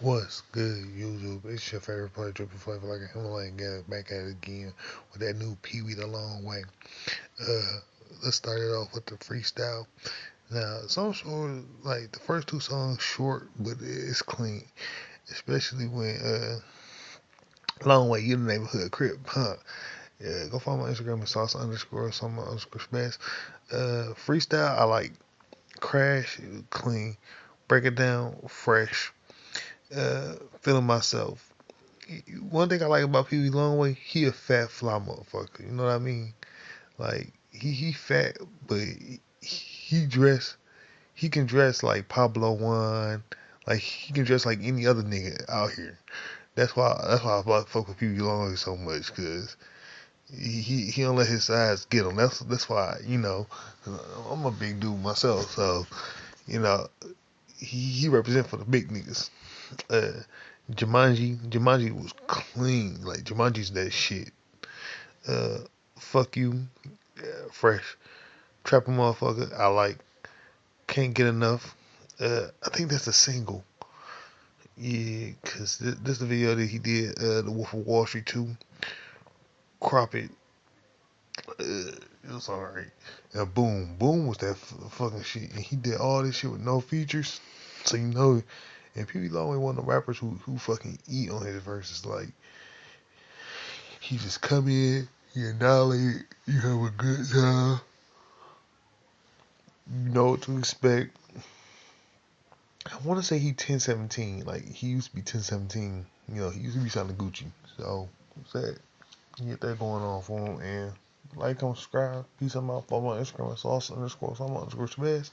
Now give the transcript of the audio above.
What's good, YouTube? It's your favorite player, Dripping Flavor, like a Himalayan guy, back at it again with that new PeeWee the Longway. Let's start it off with the freestyle. Now, some sort like the first two songs short, but it's clean, especially when Longway, you the neighborhood crip, huh? Yeah, go follow my Instagram and sauce underscore some underscore spaz. Freestyle, I like crash, clean, break it down, fresh. Feeling myself. One thing I like about PeeWee Longway, he a fat fly motherfucker. You know what I mean? Like he fat, but he dress. He can dress like Pablo One. Like he can dress like any other nigga out here. That's why I fuck with PeeWee Longway so much, cause he don't let his size get him. That's why I'm a big dude myself, so you know he represent for the big niggas. Uh, Jumanji was clean. Like Jumanji's that shit. Uh, Fuck you, fresh trapper motherfucker. I like. Can't get enough. I think that's a single. Yeah, cause this is the video that he did. The Wolf of Wall Street 2. Crop it. It was alright. Boom was that fucking shit. And he did all this shit with no features. So you know, and PeeWee Longway one of the rappers who fucking eat on his verses. Like he just come in, he annihilate, you have a good time, you know what to expect. I want to say he 1017, like he used to be 1017. You know, he used to be sounding Gucci. So sad. Get that going on for him and like, comment, subscribe. Peace. I'm out. Follow my Instagram. It's also underscore. So I'm underscore best.